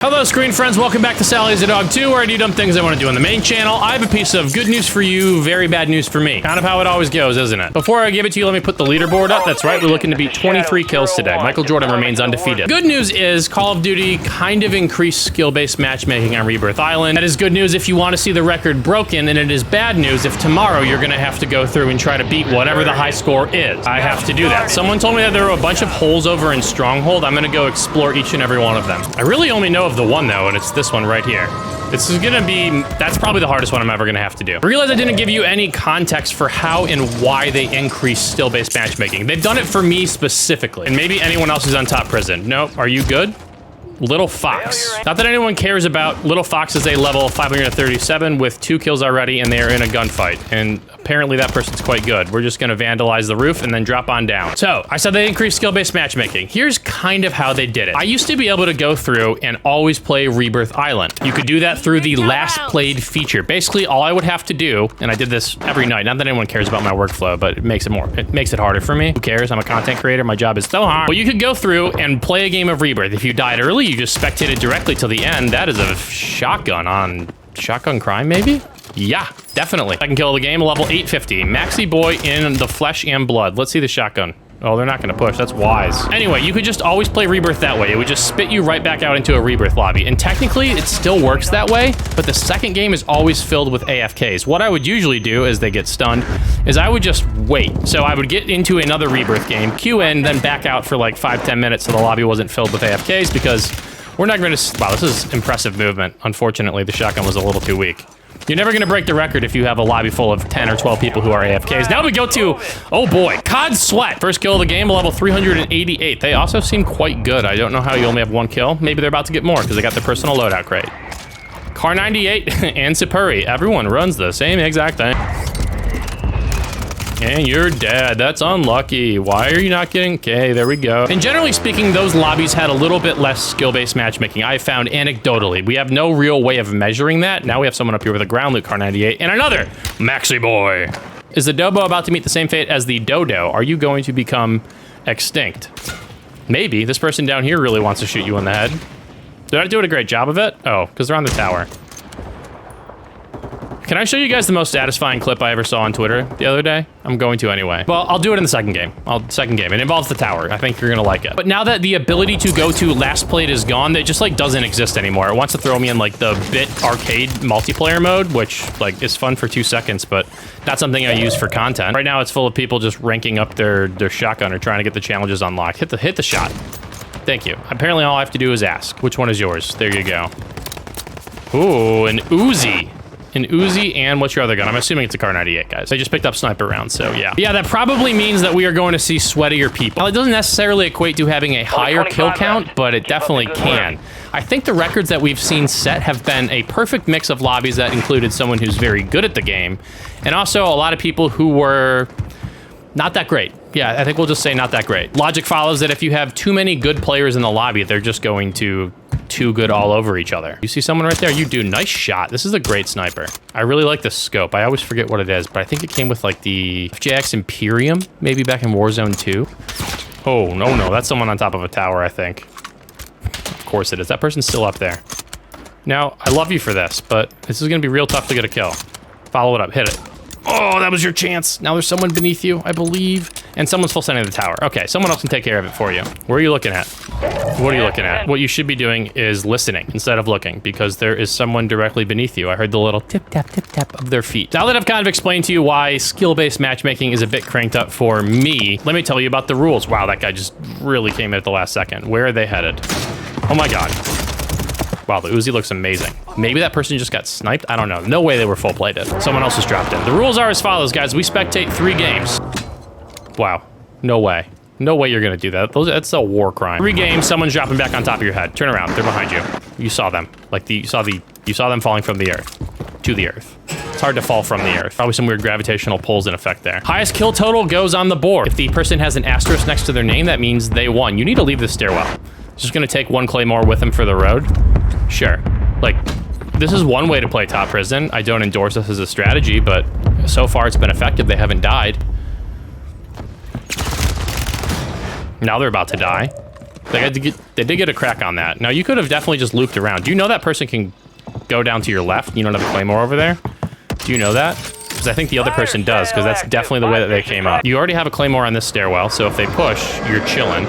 Hello, screen friends. Welcome back to Sallyisadog 2, where I do dumb things I want to do on the main channel. I have a piece of good news for you, very bad news for me. Kind of how it always goes, isn't it? Before I give it to you, let me put the leaderboard up. That's right, we're looking to beat 23 kills today. Michael Jordan remains undefeated. Good news is Call of Duty kind of increased skill-based matchmaking on Rebirth Island. That is good news if you want to see the record broken, and it is bad news if tomorrow you're going to have to go through and try to beat whatever the high score is. I have to do that. Someone told me that there were a bunch of holes over in Stronghold. I'm going to go explore each and every one of them. I really only know of the one, though, and it's this one right here. This is gonna be, that's probably the hardest one I'm ever gonna have to do. I realize I didn't give you any context for how and why they increased skill-based matchmaking. They've done it for me specifically, and maybe anyone else who's on top prison. Nope, are you good? Little Fox. Not that anyone cares about Little Fox is a level 537 with 2 kills already, and they are in a gunfight. And apparently that person's quite good. We're just gonna vandalize the roof and then drop on down. So, I said they increased skill-based matchmaking. Here's kind of how they did it. I used to be able to go through and always play Rebirth Island. You could do that through the last played feature. Basically, all I would have to do, and I did this every night, not that anyone cares about my workflow, but it makes it harder for me. Who cares? I'm a content creator. My job is so hard. But you could go through and play a game of Rebirth. If you died early, you just spectated directly till the end. That is a shotgun on Shotgun Crime, maybe? Yeah, definitely. I can kill the game, level 850. Maxi boy in the flesh and blood. Let's see the shotgun. Oh, they're not gonna push, that's wise. Anyway, you could just always play Rebirth that way. It would just spit you right back out into a Rebirth lobby. And technically, it still works that way, but the second game is always filled with AFKs. What I would usually do, as they get stunned, is I would just wait. So I would get into another Rebirth game, queue in, then back out for like 5-10 minutes so the lobby wasn't filled with AFKs, because we're not gonna, wow, this is impressive movement. Unfortunately, the shotgun was a little too weak. You're never gonna break the record if you have a lobby full of 10 or 12 people who are AFKs. Now we go to, oh boy, COD Sweat. First kill of the game, level 388. They also seem quite good. I don't know how you only have 1 kill. Maybe they're about to get more because they got their personal loadout crate. Car 98 and Supuri. Everyone runs the same exact thing. And you're dead. That's unlucky. Why are you not getting... Okay, there we go. And generally speaking, those lobbies had a little bit less skill-based matchmaking. I found anecdotally. We have no real way of measuring that. Now we have someone up here with a ground loot, Car 98, and another Maxi boy. Is the Dobo about to meet the same fate as the Dodo? Are you going to become extinct? Maybe. This person down here really wants to shoot you in the head. Did I do a great job of it? Oh, because they're on the tower. Can I show you guys the most satisfying clip I ever saw on Twitter the other day? I'm going to anyway. Well, I'll do it in the second game. Second game. It involves the tower. I think you're gonna like it. But now that the ability to go to last played is gone, it just like doesn't exist anymore. It wants to throw me in like the bit arcade multiplayer mode, which like is fun for 2 seconds, but not something I use for content. Right now it's full of people just ranking up their shotgun or trying to get the challenges unlocked. Hit the shot. Thank you. Apparently all I have to do is ask. Which one is yours? There you go. Ooh, an Uzi. An Uzi, and what's your other gun? I'm assuming it's a Car 98, guys. I just picked up sniper rounds, so yeah. Yeah, that probably means that we are going to see sweatier people. Well, it doesn't necessarily equate to having a higher kill count, but it definitely can. I think the records that we've seen set have been a perfect mix of lobbies that included someone who's very good at the game, and also a lot of people who were not that great. Yeah, I think we'll just say not that great. Logic follows that if you have too many good players in the lobby, they're just going to too good all over each other. You see someone right there? You do. Nice shot. This is a great sniper. I really like the scope. I always forget what it is, but I think it came with like the FJX Imperium, maybe back in Warzone 2. Oh, no. That's someone on top of a tower, I think. Of course it is. That person's still up there. Now, I love you for this, but this is going to be real tough to get a kill. Follow it up. Hit it. Oh, that was your chance. Now there's someone beneath you, I believe. And someone's full sending the tower. Okay, someone else can take care of it for you. Where are you looking at? What are you looking at? What you should be doing is listening instead of looking, because there is someone directly beneath you. I heard the little tip-tap of their feet. Now that I've kind of explained to you why skill-based matchmaking is a bit cranked up for me, let me tell you about the rules. Wow, that guy just really came in at the last second. Where are they headed? Oh my God. Wow, the Uzi looks amazing. Maybe that person just got sniped? I don't know. No way they were full plated. Someone else just dropped in. The rules are as follows, guys. We spectate 3 games. Wow. No way. No way you're gonna do that. That's a war crime. 3 games, someone's dropping back on top of your head. Turn around. They're behind you. You saw them. Like you saw them falling from the earth. To the earth. It's hard to fall from the earth. Probably some weird gravitational pulls in effect there. Highest kill total goes on the board. If the person has an asterisk next to their name, that means they won. You need to leave the stairwell. Just gonna take 1 claymore with him for the road. Sure. Like, this is one way to play top prison. I don't endorse this as a strategy, but so far it's been effective. They haven't died. Now they're about to die. They did get a crack on that. Now, you could have definitely just looped around. Do you know that person can go down to your left? You don't have a claymore over there? Do you know that? Because I think the other person does, because that's definitely the way that they came up. You already have a claymore on this stairwell, so if they push, you're chilling.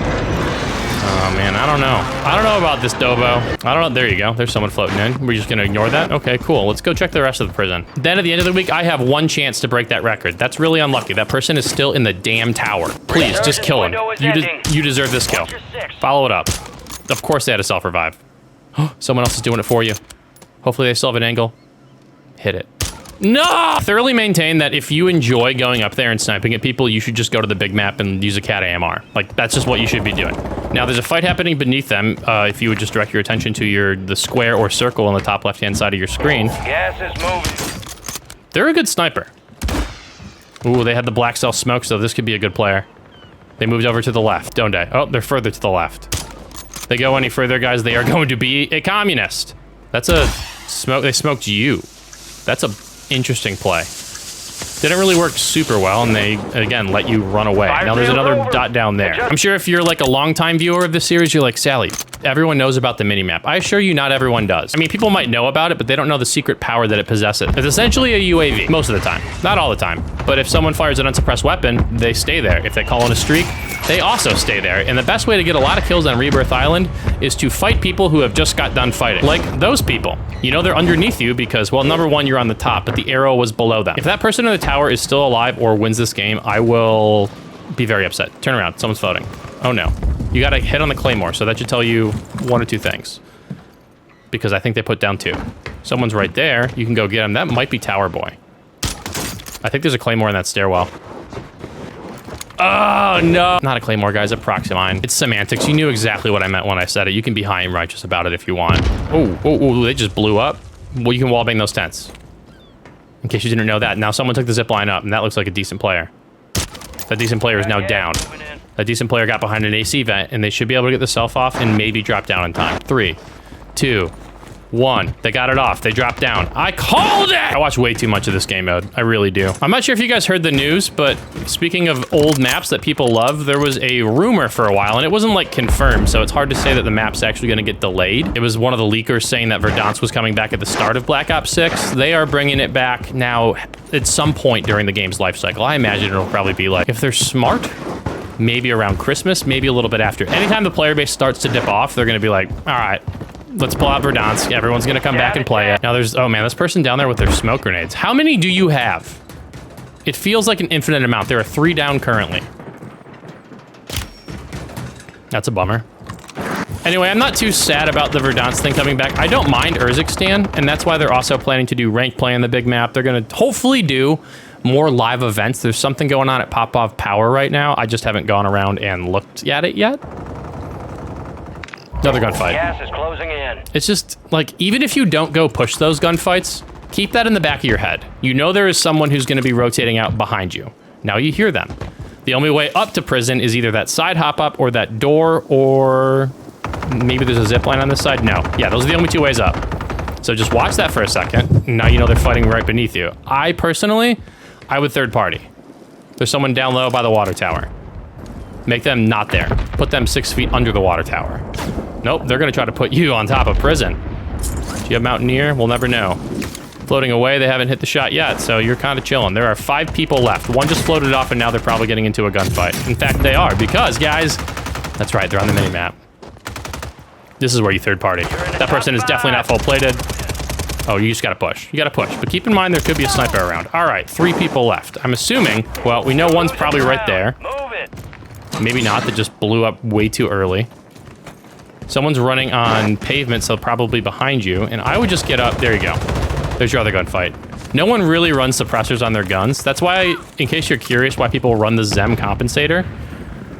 Oh, man, I don't know. I don't know about this, Dobo. I don't know. There you go. There's someone floating in. We're just going to ignore that? Okay, cool. Let's go check the rest of the prison. Then at the end of the week, I have one chance to break that record. That's really unlucky. That person is still in the damn tower. Please, just kill him. You deserve this kill. Follow it up. Of course they had a self-revive. Someone else is doing it for you. Hopefully they still have an angle. Hit it. No! Thoroughly maintain that if you enjoy going up there and sniping at people, you should just go to the big map and use a cat AMR. Like, that's just what you should be doing. Now, there's a fight happening beneath them. If you would just direct your attention to the square or circle on the top left-hand side of your screen. Gas is moving. They're a good sniper. Ooh, they had the black cell smoke, so this could be a good player. They moved over to the left, don't they? Oh, they're further to the left. They go any further, guys, they are going to be a communist. That's a smoke. They smoked you. That's a interesting play. Didn't really work super well, and they, again, let you run away. Now there's another dot down there. I'm sure if you're like a longtime viewer of this series, you're like, Sally, everyone knows about the minimap. I assure you not everyone does. I mean, people might know about it, but they don't know the secret power that it possesses. It's essentially a UAV, most of the time. Not all the time. But if someone fires an unsuppressed weapon, they stay there. If they call in a streak, they also stay there. And the best way to get a lot of kills on Rebirth Island is to fight people who have just got done fighting. Like those people. You know they're underneath you because, well, number one, you're on the top, but the arrow was below them. If that person in the tower is still alive or wins this game, I will be very upset. Turn around, someone's floating. Oh no. You gotta hit on the claymore, so that should tell you one or two things. Because I think they put down two. Someone's right there, you can go get him. That might be Tower Boy. I think there's a claymore in that stairwell. Oh, no. Not a claymore, guys, a proximine. It's semantics. You knew exactly what I meant when I said it. You can be high and righteous about it if you want. Oh, they just blew up. Well, you can wallbang those tents. In case you didn't know that. Now someone took the zip line up, and that looks like a decent player. That decent player is now down. That decent player got behind an AC vent, and they should be able to get the self off and maybe drop down in time. 3, 2, 1. They got it off. They dropped down. I called it! I watch way too much of this game mode. I really do. I'm not sure if you guys heard the news, but speaking of old maps that people love, there was a rumor for a while, and it wasn't like confirmed, so it's hard to say that the map's actually going to get delayed. It was one of the leakers saying that Verdansk was coming back at the start of Black Ops 6. They are bringing it back now at some point during the game's life cycle. I imagine it'll probably be like, if they're smart, maybe around Christmas, maybe a little bit after. Anytime the player base starts to dip off, they're going to be like, all right, let's pull out Verdansk. Everyone's gonna come back and play it. Now there's, oh man, this person down there with their smoke grenades. How many do you have? It feels like an infinite amount. There are 3 down currently. That's a bummer. Anyway, I'm not too sad about the Verdansk thing coming back. I don't mind Urzikstan, and that's why they're also planning to do rank play on the big map. They're gonna hopefully do more live events. There's something going on at Popov Power right now. I just haven't gone around and looked at it yet. Another gunfight. Gas is closing in. It's just, like, even if you don't go push those gunfights, keep that in the back of your head. You know there is someone who's going to be rotating out behind you. Now you hear them. The only way up to prison is either that side hop-up or that door, or maybe there's a zip line on this side. No. Yeah, those are the only 2 ways up. So just watch that for a second. Now you know they're fighting right beneath you. I would third party. There's someone down low by the water tower. Make them not there. Put them 6 feet under the water tower. Nope, they're gonna try to put you on top of prison. Do you have Mountaineer? We'll never know. Floating away, they haven't hit the shot yet, so you're kind of chilling. There are 5 people left. One just floated off, and now they're probably getting into a gunfight. In fact, they are, because, guys, that's right, they're on the minimap. This is where you third party. That person is definitely not full-plated. Oh, you just gotta push. You gotta push. But keep in mind, there could be a sniper around. All right, 3 people left. I'm assuming, well, we know one's probably right there. Move it. Maybe not, that just blew up way too early. Someone's running on pavement, so probably behind you. And I would just get up. There you go. There's your other gunfight. No one really runs suppressors on their guns. That's why, in case you're curious why people run the Zem compensator,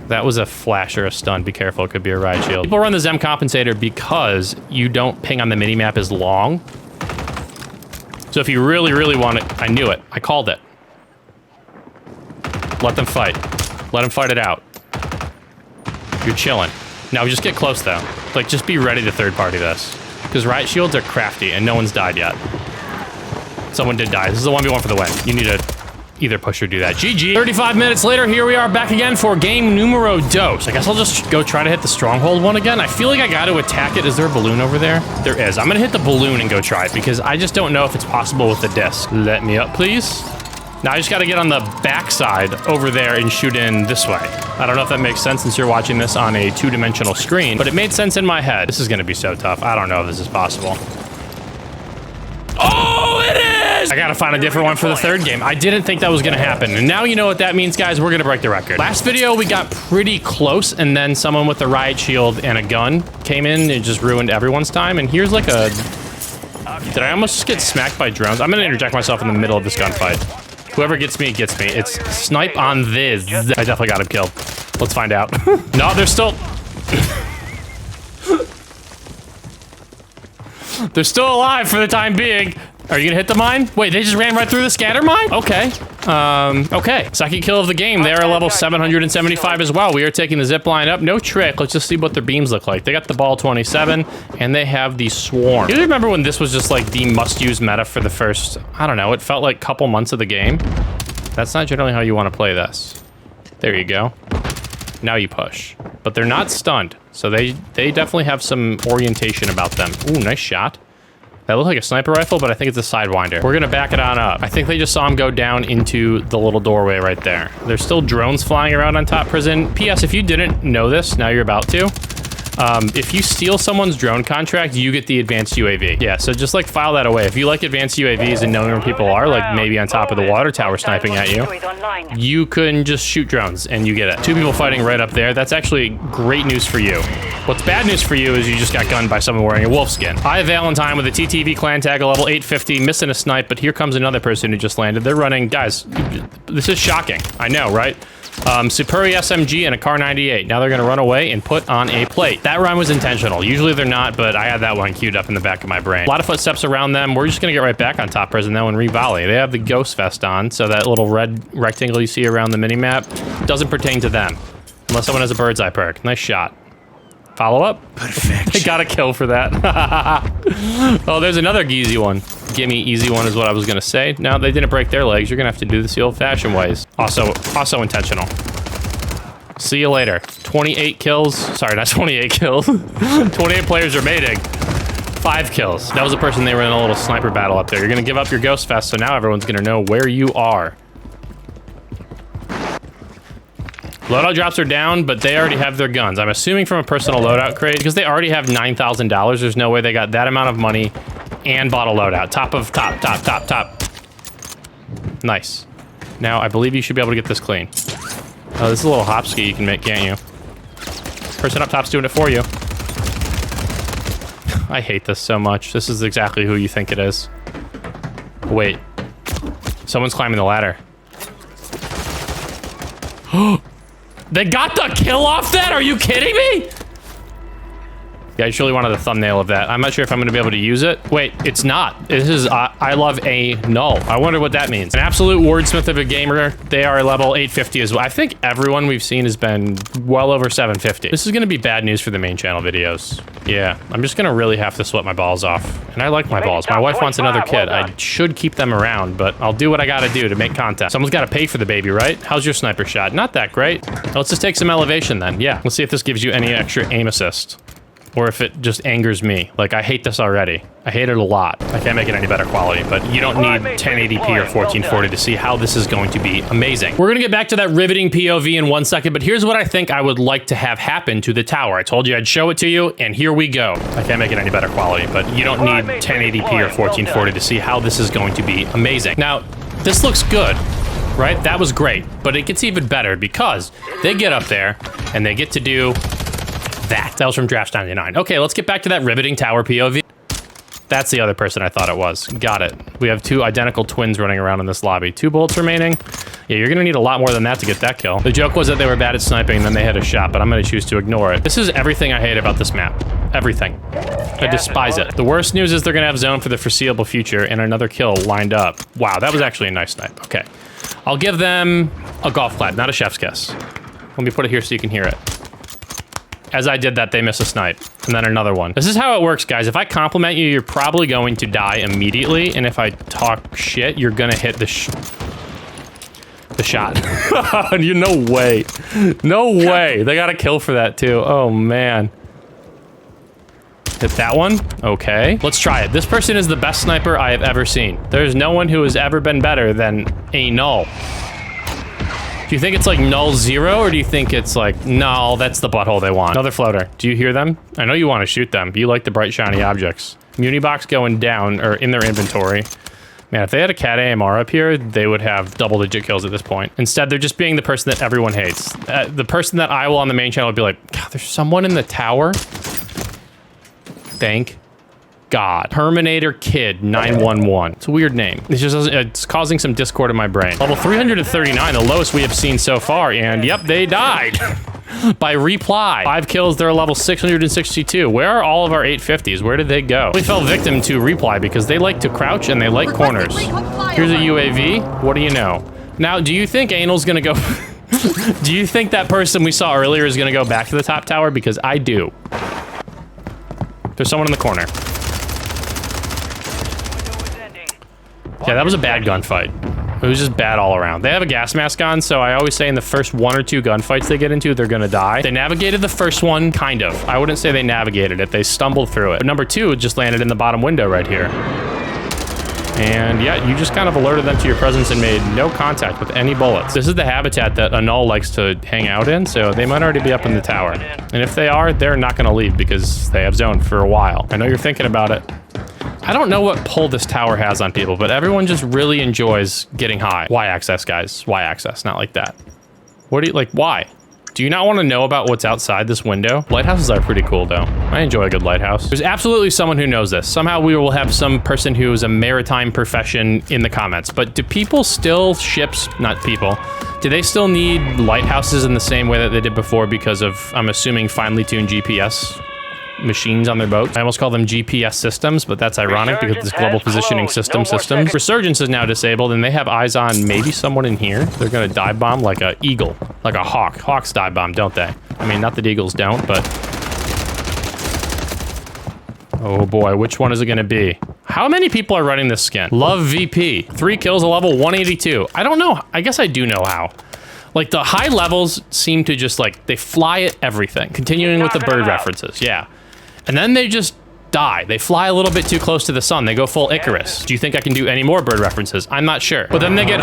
that was a flash or a stun. Be careful, it could be a riot shield. People run the Zem compensator because you don't ping on the minimap as long. So if you really, really want it, I knew it. I called it. Let them fight. Let them fight it out. You're chilling. Now just get close though. Like, just be ready to third party this. Because riot shields are crafty and no one's died yet. Someone did die. This is a 1v1 for the win. You need to either push or do that. GG. 35 minutes later, here we are back again for game numero dos. I guess I'll just go try to hit the stronghold one again. I feel like I got to attack it. Is there a balloon over there? There is. I'm gonna hit the balloon and go try it because I just don't know if it's possible with the disc. Let me up, please. Now I just gotta get on the backside over there and shoot in this way. I don't know if that makes sense since you're watching this on a two-dimensional screen, but it made sense in my head. This is gonna be so tough. I don't know if this is possible. Oh, it is! I gotta find a different one for the third game. I didn't think that was gonna happen. And now you know what that means, guys. We're gonna break the record. Last video, we got pretty close, and then someone with a riot shield and a gun came in and just ruined everyone's time. And here's like a... Did I almost just get smacked by drones? I'm gonna interject myself in the middle of this gunfight. Whoever gets me, gets me. It's snipe on this. I definitely got him killed. Let's find out. No, they're still... They're still alive for the time being. Are you gonna hit the mine? Wait, they just ran right through the scatter mine? Okay. Okay. Second kill of the game. They are level 775 as well. We are taking the zip line up. No trick. Let's just see what their beams look like. They got the ball 27, and they have the swarm. Do you remember when this was just like the must-use meta for the first, I don't know, it felt like couple months of the game? That's not generally how you want to play this. There you go. Now you push. But they're not stunned, so they definitely have some orientation about them. Ooh, nice shot. That looked like a sniper rifle, but I think it's a Sidewinder. We're gonna back it on up. I think they just saw him go down into the little doorway right there. There's still drones flying around on top prison. P.S. If you didn't know this, now you're about to. If you steal someone's drone contract, you get the advanced UAV. Yeah, so just like file that away. If you like advanced UAVs and knowing where people are, like maybe on top of the water tower sniping at you, you can just shoot drones and you get it. Two people fighting right up there. That's actually great news for you. What's bad news for you is you just got gunned by someone wearing a wolf skin. I, Valentine, with a TTV clan tag, a level 850, missing a snipe, but here comes another person who just landed. They're running. Guys, this is shocking. I know, right? Superi SMG and a Car 98. Now they're gonna run away and put on a plate. That run was intentional. Usually they're not, but I had that one queued up in the back of my brain. A lot of footsteps around them. We're just gonna get right back on top prison though and re-volley. They have the ghost vest on, so that little red rectangle you see around the mini-map doesn't pertain to them. Unless someone has a bird's eye perk. Nice shot. Follow up. Perfect. They got a kill for that. Oh, there's another easy one. Gimme easy one is what I was gonna say. No, they didn't break their legs. You're gonna have to do this the old-fashioned ways. Also intentional. See you later. 28 kills. Sorry, not 28 kills. 28 players remaining. 5 kills. That was the person they were in a little sniper battle up there. You're gonna give up your ghost vest, so now everyone's gonna know where you are. Loadout drops are down, but they already have their guns. I'm assuming from a personal loadout crate, because they already have $9,000. There's no way they got that amount of money and bought a loadout. Top of top, top, top, top. Nice. Now, I believe you should be able to get this clean. Oh, this is a little hop ski you can make, can't you? Person up top's doing it for you. I hate this so much. This is exactly who you think it is. Wait. Someone's climbing the ladder. They got the kill off that? Are you kidding me? Yeah, I just really wanted the thumbnail of that. I'm not sure if I'm gonna be able to use it. Wait, it's not. This is I love a null. I wonder what that means. An absolute wordsmith of a gamer. They are level 850 as well. I think everyone we've seen has been well over 750. This is gonna be bad news for the main channel videos. Yeah, I'm just gonna really have to sweat my balls off. And I like my balls. My wife wants another kid. I should keep them around, but I'll do what I gotta do to make content. Someone's gotta pay for the baby, right? How's your sniper shot? Not that great. Let's just take some elevation then. Yeah, let's see if this gives you any extra aim assist. Or if it just angers me. Like, I hate this already. I hate it a lot. I can't make it any better quality, but you don't need 1080p or 1440 to see how this is going to be amazing. We're gonna get back to that riveting POV in 1 second, but here's what I think I would like to have happen to the tower. I told you I'd show it to you, and here we go. I can't make it any better quality, but you don't need 1080p or 1440 to see how this is going to be amazing. Now, this looks good, right? That was great, but it gets even better because they get up there and they get to do that. That was from Draft 99. Okay, let's get back to that riveting tower POV. That's the other person I thought it was. Got it. We have two identical twins running around in this lobby. 2 bullets remaining. Yeah, you're gonna need a lot more than that to get that kill. The joke was that they were bad at sniping and then they hit a shot, but I'm gonna choose to ignore it. This is everything I hate about this map. Everything. I despise it. The worst news is they're gonna have zone for the foreseeable future and another kill lined up. Wow, that was actually a nice snipe. Okay. I'll give them a golf clap, not a chef's kiss. Let me put it here so you can hear it. As I did that, they miss a snipe, and then another one. This is how it works, guys. If I compliment you, you're probably going to die immediately, and if I talk shit, you're gonna hit the the shot. You no way. No way. They got a kill for that too. Oh man. Hit that one. Okay. Let's try it. This person is the best sniper I have ever seen. There's no one who has ever been better than a null. Do you think it's like null 0 or do you think it's like, no, that's the butthole they want? Another floater. Do you hear them? I know you want to shoot them. You like the bright shiny objects. Muni box going down or in their inventory. Man, if they had a cat AMR up here, they would have double-digit kills at this point. Instead, they're just being the person that everyone hates. The person that I will on the main channel would be like, God, there's someone in the tower. Thank God. Terminator Kid 911. It's a weird name. It's causing some discord in my brain. Level 339, the lowest we have seen so far, and yep, they died. By reply. 5 kills, they're level 662. Where are all of our 850s? Where did they go? We fell victim to reply because they like to crouch and they like corners. Here's a UAV. What do you know? Now, do you think Anal's gonna go... Do you think that person we saw earlier is gonna go back to the top tower? Because I do. There's someone in the corner. Yeah, that was a bad gunfight. It was just bad all around. They have a gas mask on, so I always say in the first 1 or 2 gunfights they get into, they're gonna die. They navigated the first one, kind of. I wouldn't say they navigated it. They stumbled through it. But number 2 just landed in the bottom window right here. And yeah, you just kind of alerted them to your presence and made no contact with any bullets. This is the habitat that a null likes to hang out in, so they might already be up in the tower. And if they are, they're not gonna leave because they have zoned for a while. I know you're thinking about it. I don't know what pull this tower has on people, but everyone just really enjoys getting high. Y access, guys. Y access, not like that. What do you, like, why? Do you not want to know about what's outside this window? Lighthouses are pretty cool, though. I enjoy a good lighthouse. There's absolutely someone who knows this. Somehow we will have some person who is a maritime profession in the comments. But do people still, ships, not people, do they still need lighthouses in the same way that they did before because of, I'm assuming, finely tuned GPS machines on their boat? I almost call them GPS systems, but that's ironic because this global positioning system. Resurgence is now disabled and they have eyes on maybe someone in here. They're gonna dive bomb like a eagle, like a hawk. Hawks dive bomb, don't they? I mean, not that eagles don't, but... Oh boy, which one is it gonna be? How many people are running this skin? Love VP, 3 kills, a level 182. I don't know, I guess I do know how. Like the high levels seem to just like, they fly at everything. Continuing with the bird references, yeah. And then they just die. They fly a little bit too close to the sun. They go full Icarus. Do you think I can do any more bird references? I'm not sure. But then they get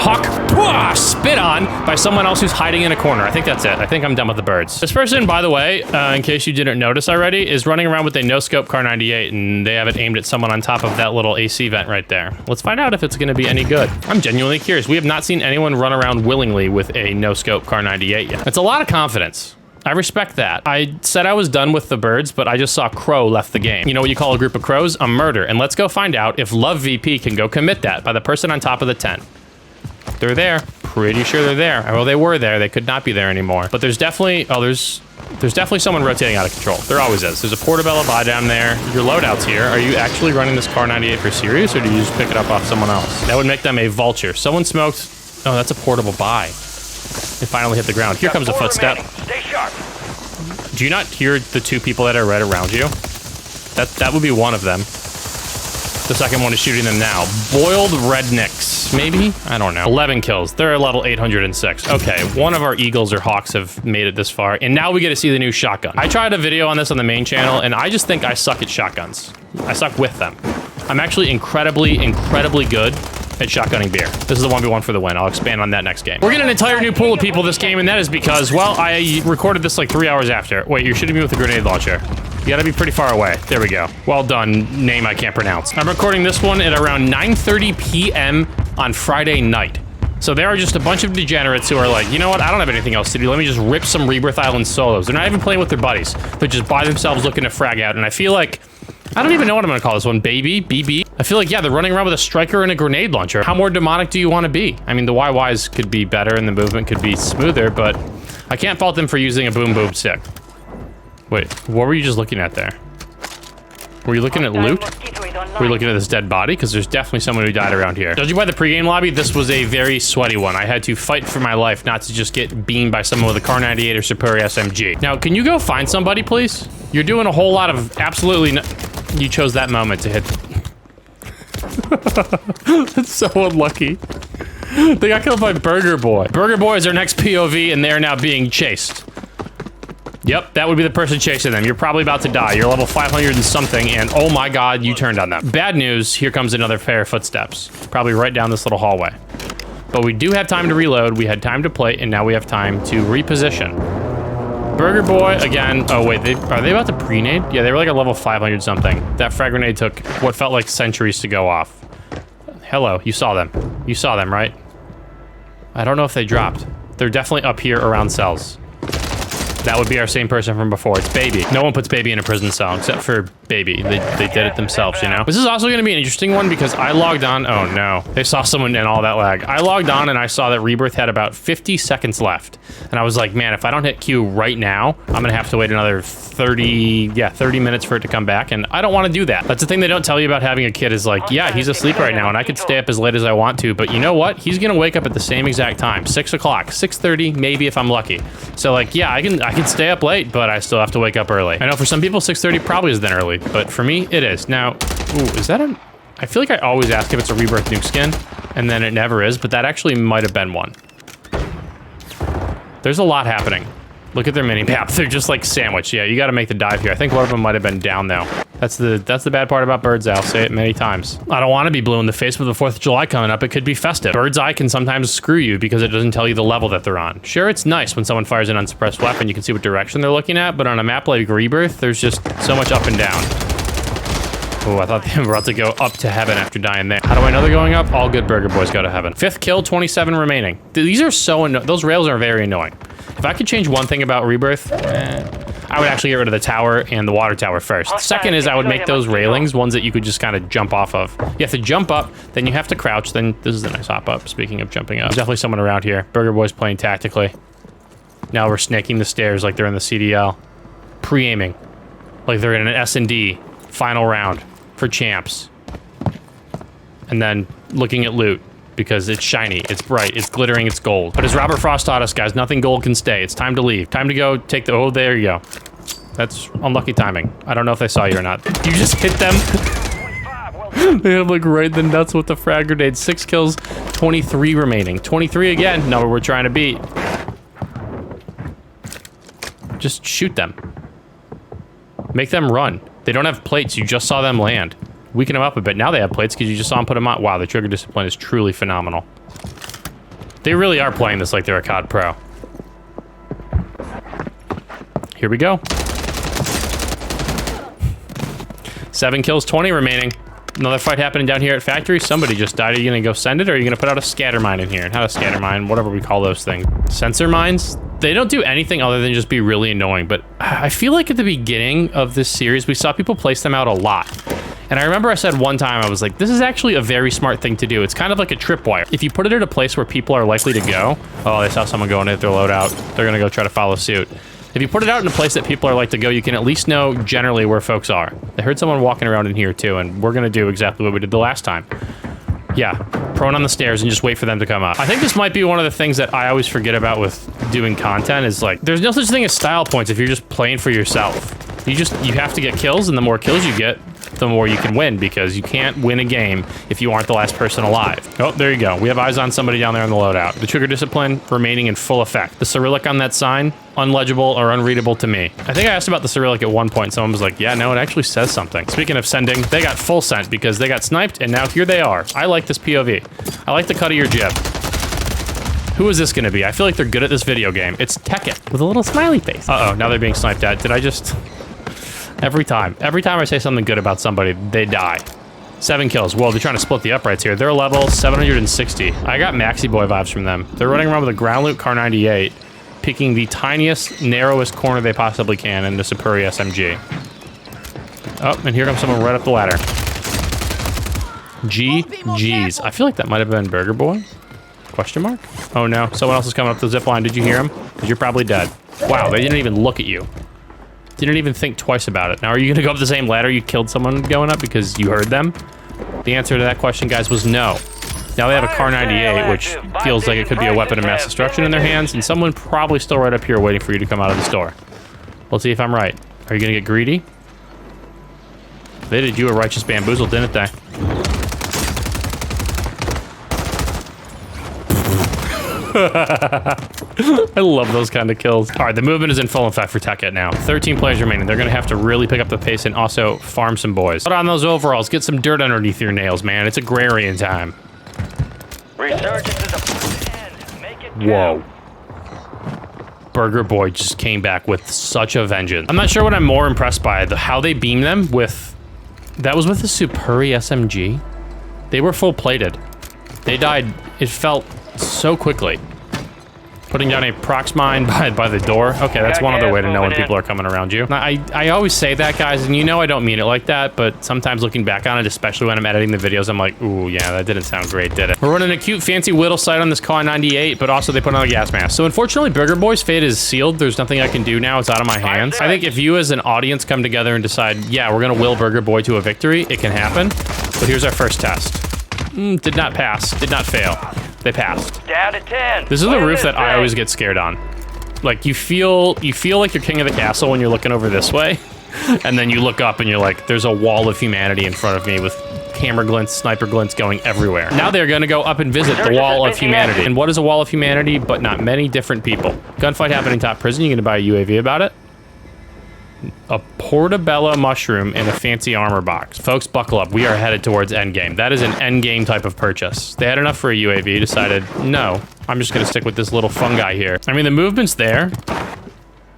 spit on by someone else who's hiding in a corner. I think that's it. I think I'm done with the birds. This person, by the way, in case you didn't notice already, is running around with a no-scope Kar 98 and they have it aimed at someone on top of that little AC vent right there. Let's find out if it's gonna be any good. I'm genuinely curious. We have not seen anyone run around willingly with a no-scope Kar 98 yet. It's a lot of confidence. I respect that. I said I was done with the birds, but I just saw Crow left the game. You know what you call a group of crows? A murder. And let's go find out if Love VP can go commit that by the person on top of the tent. They're there. Pretty sure they're there. Well, they were there. They could not be there anymore. But there's definitely, oh, there's definitely someone rotating out of control. There always is. There's a portobello buy down there. Your loadout's here. Are you actually running this Kar 98 for serious, or do you just pick it up off someone else? That would make them a vulture. Someone smoked. Oh, that's a portable buy. It finally hit the ground. Here comes a footstep. Stay sharp. Do you not hear the 2 people that are right around you? That would be one of them. The second one is shooting them now. Boiled rednecks, maybe? I don't know. 11 kills. They're at level 806. Okay, one of our eagles or hawks have made it this far, and now we get to see the new shotgun. I tried a video on this on the main channel, and I just think I suck at shotguns. I suck with them. I'm actually incredibly good at shotgunning beer. This is the 1v1 for the win. I'll expand on that next game. We're getting an entire new pool of people this game, and that is because, well, I recorded this like 3 hours after. Wait, you're shooting me with a grenade launcher. You gotta be pretty far away. There we go. Well done, name I can't pronounce. I'm recording this one at around 9:30 p.m. on Friday night. So there are just a bunch of degenerates who are like, you know what, I don't have anything else to do. Let me just rip some Rebirth Island solos. They're not even playing with their buddies. They're just by themselves looking to frag out, and I feel like, I don't even know what I'm gonna call this one. Baby? BB? I feel like, yeah, they're running around with a striker and a grenade launcher. How more demonic do you want to be? I mean, the YYs could be better and the movement could be smoother, but I can't fault them for using a boom boom stick. Wait, what were you just looking at there? Were you looking at loot? Were you looking at this dead body? Because there's definitely someone who died around here. Judging by the pregame lobby, this was a very sweaty one. I had to fight for my life not to just get beamed by someone with a Kar 98 or Superior SMG. Now, can you go find somebody, please? You're doing a whole lot of absolutely no... You chose that moment to hit. That's so unlucky. They got killed by Burger Boy. Burger Boy is our next POV, and they are now being chased. Yep, that would be the person chasing them. You're probably about to die. You're level 500 and something, and oh my god, you turned on them. Bad news, here comes another pair of footsteps. Probably right down this little hallway. But we do have time to reload, we had time to plate, and now we have time to reposition. Burger Boy, again, oh wait, are they about to pre-nade? Yeah, they were like a level 500 something. That frag grenade took what felt like centuries to go off. Hello, you saw them. You saw them, right? I don't know if they dropped. They're definitely up here around cells. That would be our same person from before. It's Baby. No one puts Baby in a prison cell except for Baby. They did it themselves, you know? This is also going to be an interesting one because I logged on. Oh no, they saw someone in all that lag. I logged on and I saw that Rebirth had about 50 seconds left. And I was like, man, if I don't hit Q right now, I'm going to have to wait another 30 minutes for it to come back. And I don't want to do that. That's the thing they don't tell you about having a kid is like, yeah, he's asleep right now and I could stay up as late as I want to. But you know what? He's going to wake up at the same exact time, 6 o'clock, 6:30, maybe if I'm lucky. So like, yeah, I can stay up late, but I still have to wake up early. I know for some people 6:30 probably isn't early, but for me it is. Now, ooh, is that I feel like I always ask if it's a Rebirth nuke skin, and then it never is, but that actually might have been one. There's a lot happening. Look at their mini map. They're just like sandwiched. Yeah, you got to make the dive here. I think one of them might have been down though. That's the bad part about Bird's Eye. I'll say it many times. I don't want to be blue in the face with the 4th of July coming up. It could be festive. Bird's Eye can sometimes screw you because it doesn't tell you the level that they're on. Sure, it's nice when someone fires an unsuppressed weapon. You can see what direction they're looking at, but on a map like Rebirth, there's just so much up and down. Oh, I thought they were about to go up to heaven after dying there. How do I know they're going up? All good Burger Boys go to heaven. 5th kill, 27 remaining. These are so annoying. Those rails are very annoying. If I could change one thing about Rebirth, I would actually get rid of the tower and the water tower first. Second is I would make those railings ones that you could just kind of jump off of. You have to jump up, then you have to crouch, then this is a nice hop up, speaking of jumping up. There's definitely someone around here. Burger Boy's playing tactically. Now we're snaking the stairs like they're in the CDL. Pre-aiming. Like they're in an S&D final round for champs. And then looking at loot. Because it's shiny, it's bright, it's glittering, it's gold. But as Robert Frost taught us, guys, nothing gold can stay. It's time to leave. Time to go take the, oh, there you go. That's unlucky timing. I don't know if they saw you or not. You just hit them. They have like right in the nuts with the frag grenade. 6 kills, 23 remaining. 23 again, no, we're trying to beat. Just shoot them. Make them run. They don't have plates, you just saw them land. Weaken them up a bit. Now they have plates because you just saw them put them on. Wow, the trigger discipline is truly phenomenal. They really are playing this like they're a COD pro. Here we go. 7 kills, 20 remaining. Another fight happening down here at factory. Somebody just died. Are you gonna go send it or are you gonna put out a scatter mine in here? Not a scatter mine, whatever we call those things. Sensor mines? They don't do anything other than just be really annoying, but I feel like at the beginning of this series, we saw people place them out a lot. And I remember I said one time, I was like, this is actually a very smart thing to do. It's kind of like a tripwire. If you put it at a place where people are likely to go, oh, they saw someone go and hit their loadout. They're gonna go try to follow suit. If you put it out in a place that people are like to go, you can at least know generally where folks are. I heard someone walking around in here too, and we're gonna do exactly what we did the last time. Yeah, prone on the stairs and just wait for them to come up. I think this might be one of the things that I always forget about with doing content is like, there's no such thing as style points if you're just playing for yourself. You have to get kills, and the more kills you get, the more you can win, because you can't win a game if you aren't the last person alive. Oh, there you go. We have eyes on somebody down there on the loadout. The trigger discipline remaining in full effect. The Cyrillic on that sign, unlegible or unreadable to me. I think I asked about the Cyrillic at one point. Someone was like, yeah, no, it actually says something. Speaking of sending, they got full sent because they got sniped, and now here they are. I like this POV. I like the cut of your jib. Who is this gonna be? I feel like they're good at this video game. It's Tekken with a little smiley face. Uh-oh, now they're being sniped at. Did I just... Every time I say something good about somebody, they die. 7 kills. Whoa, they're trying to split the uprights here. They're level 760. I got Maxi Boy vibes from them. They're running around with a ground loot Car 98, picking the tiniest, narrowest corner they possibly can in the Superi SMG. Oh, and here comes someone right up the ladder. GG's. I feel like that might have been Burger Boy. Question mark? Oh no, someone else is coming up the zip line. Did you hear him? Because you're probably dead. Wow, they didn't even look at you. Didn't even think twice about it. Now, are you gonna go up the same ladder you killed someone going up because you heard them? The answer to that question, guys, was no. Now they have a Car 98, which feels like it could be a weapon of mass destruction in their hands, and someone probably still right up here waiting for you to come out of the store. Let's see if I'm right. Are you gonna get greedy? They did you a righteous bamboozle, didn't they? I love those kind of kills. All right, the movement is in full effect for Tech It now. 13 players remaining. They're gonna have to really pick up the pace and also farm some boys. Put on those overalls. Get some dirt underneath your nails, man. It's agrarian time. Resurgence is a end. Make it Whoa. Burger Boy just came back with such a vengeance. I'm not sure what I'm more impressed by, how they beam them with... That was with the Supuri SMG. They were full plated. They died, it felt so quickly. Putting down a prox mine by the door. Okay, that's one other way to know when people are coming around you. Now, I always say that, guys, and you know I don't mean it like that, but sometimes looking back on it, especially when I'm editing the videos, I'm like, ooh, yeah, that didn't sound great, did it? We're running a cute, fancy whittle sight on this Car 98, but also they put on a gas mask. So unfortunately, Burger Boy's fate is sealed. There's nothing I can do now. It's out of my hands. I think if you as an audience come together and decide, yeah, we're gonna will Burger Boy to a victory, it can happen. But here's our first test. Did not pass, did not fail. They passed. down to 10. This is the roof that I always get scared on. Like you feel like you're king of the castle when you're looking over this way, and then you look up and you're like, there's a wall of humanity in front of me with camera glints, sniper glints going everywhere. Now they're gonna go up and visit the wall of humanity. And what is a wall of humanity but not many different people? Gunfight happening top prison, you gonna buy a UAV about it? A portobello mushroom in a fancy armor box. Folks, buckle up. We are headed towards endgame. That is an endgame type of purchase. They had enough for a UAV, decided, no, I'm just gonna stick with this little fungi here. I mean, the movement's there,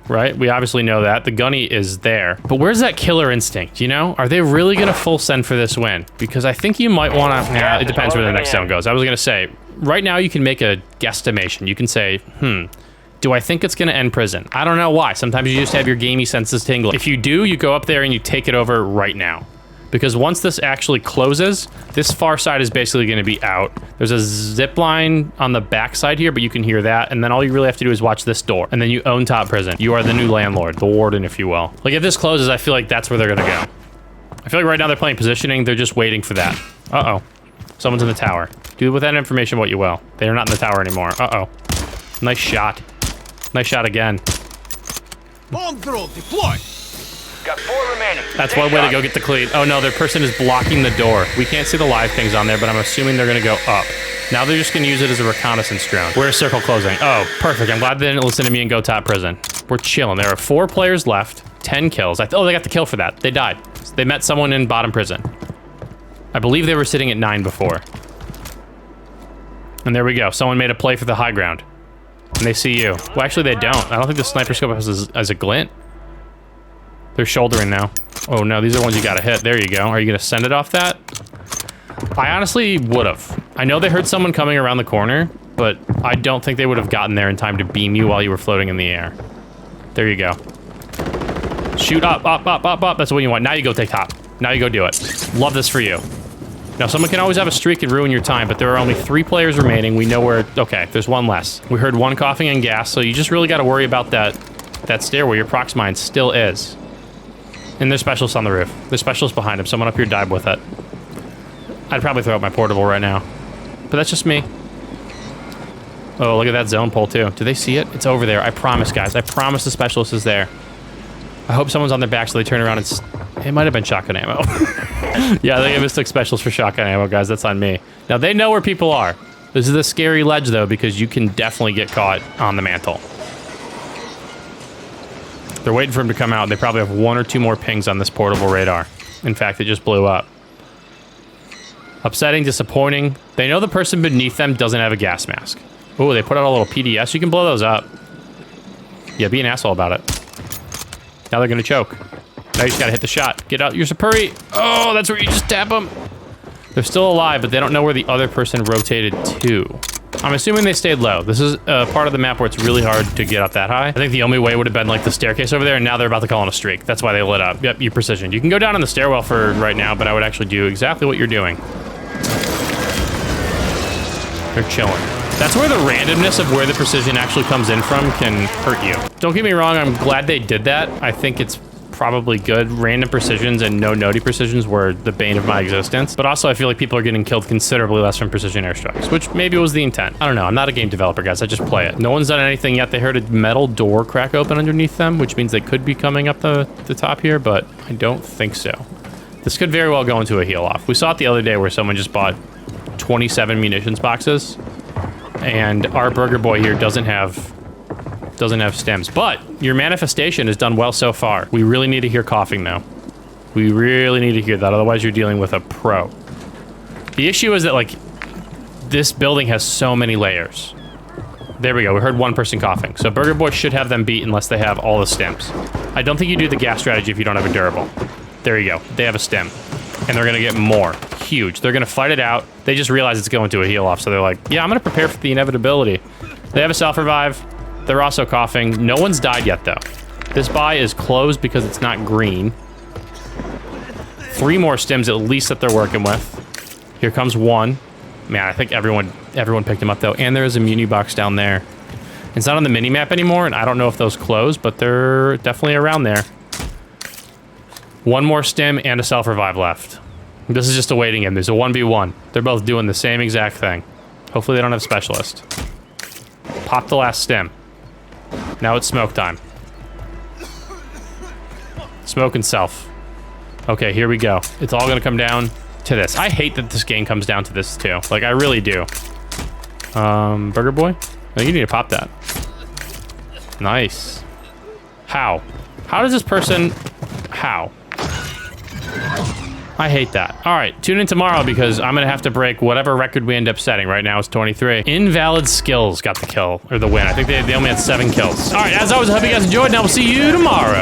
right? We obviously know that. The gunny is there. But where's that killer instinct, you know? Are they really gonna full send for this win? Because I think you might wanna, nah, it depends where the next zone goes. I was gonna say, right now you can make a guesstimation. You can say, do I think it's gonna end prison? I don't know why. Sometimes you just have your gamey senses tingling. If you do, you go up there and you take it over right now. Because once this actually closes, this far side is basically gonna be out. There's a zip line on the back side here, but you can hear that. And then all you really have to do is watch this door. And then you own top prison. You are the new landlord, the warden, if you will. Like if this closes, I feel like that's where they're gonna go. I feel like right now they're playing positioning. They're just waiting for that. Uh-oh. Someone's in the tower. Do with that information what you will. They are not in the tower anymore. Uh-oh. Nice shot. Nice shot again. Bomb throw, deploy. Got 4 remaining. That's one way to go get the cleat. Oh no, their person is blocking the door. We can't see the live things on there, but I'm assuming they're gonna go up. Now they're just gonna use it as a reconnaissance drone. Where's circle closing? Oh, perfect. I'm glad they didn't listen to me and go top prison. We're chilling. There are 4 players left, 10 kills. Oh, they got the kill for that. They died. They met someone in bottom prison. I believe they were sitting at 9 before. And there we go. Someone made a play for the high ground. And they see you. Well, actually, they don't. I don't think the sniper scope has a glint. They're shouldering now. Oh, no, these are ones you gotta hit. There you go. Are you gonna send it off that? I honestly would have. I know they heard someone coming around the corner, but I don't think they would have gotten there in time to beam you while you were floating in the air. There you go. Shoot up, up, up, up, up. That's what you want. Now you go take top. Now you go do it. Love this for you. Now, someone can always have a streak and ruin your time, but there are only 3 players remaining. We know where... Okay, there's 1 less. We heard 1 coughing and gas, so you just really got to worry about that stair where your prox mine still is. And there's specialists on the roof. There's specialists behind him. Someone up here died with it. I'd probably throw out my portable right now. But that's just me. Oh, look at that zone pole, too. Do they see it? It's over there. I promise, guys. I promise the specialist is there. I hope someone's on their back so they turn around and... It might have been shotgun ammo. Yeah, I think I mistook specials for shotgun ammo, guys. That's on me. Now, they know where people are. This is a scary ledge, though, because you can definitely get caught on the mantle. They're waiting for him to come out. They probably have 1 or 2 more pings on this portable radar. In fact, it just blew up. Upsetting, disappointing. They know the person beneath them doesn't have a gas mask. Oh, they put out a little PDS. You can blow those up. Yeah, be an asshole about it. Now they're going to choke. Now you just gotta hit the shot. Get out your Supuri. Oh, that's where you just tap them. They're still alive, but they don't know where the other person rotated to. I'm assuming they stayed low. This is a part of the map where it's really hard to get up that high. I think the only way would have been like the staircase over there, and now they're about to call on a streak. That's why they lit up. Yep, you precisioned. You can go down on the stairwell for right now, but I would actually do exactly what you're doing. They're chilling. That's where the randomness of where the precision actually comes in from can hurt you. Don't get me wrong, I'm glad they did that. I think it's probably good. Random precisions and no nody precisions were the bane of my existence. But also I feel like people are getting killed considerably less from precision airstrikes, which maybe was the intent. I don't know. I'm not a game developer, guys. I just play it. No one's done anything yet. They heard a metal door crack open underneath them, which means they could be coming up the top here, but I don't think so. This could very well go into a heal off. We saw it the other day where someone just bought 27 munitions boxes and our burger boy here doesn't have stems. But your manifestation has done well so far. We really need to hear coughing now. We really need to hear that, otherwise you're dealing with a pro. The issue is that, like, this building has so many layers. There we go, we heard one person coughing. So Burger Boy should have them beat unless they have all the stems. I don't think you do the gas strategy if you don't have a durable. There you go, they have a stem. And they're gonna get more, huge. They're gonna fight it out. They just realize it's going to a heal off, so they're like, yeah, I'm gonna prepare for the inevitability. They have a self-revive. They're also coughing. No one's died yet, though. This buy is closed because it's not green. 3 more stims at least that they're working with. Here comes one. Man, I think everyone picked him up, though. And there is a muni box down there. It's not on the mini-map anymore, and I don't know if those close, but they're definitely around there. 1 more stim and a self-revive left. This is just awaiting him. There's a 1v1. They're both doing the same exact thing. Hopefully they don't have specialist. Pop the last stim. Now it's smoke time. Smoke and self. Okay, here we go. It's all gonna come down to this. I hate that this game comes down to this too. Like, I really do. Burger Boy? I think you need to pop that. Nice. How? How does this person... How? I hate that. All right, tune in tomorrow because I'm gonna have to break whatever record we end up setting. Right now it's 23. Invalid Skills got the kill, or the win. I think they only had 7 kills. All right, as always, I hope you guys enjoyed, and I will see you tomorrow.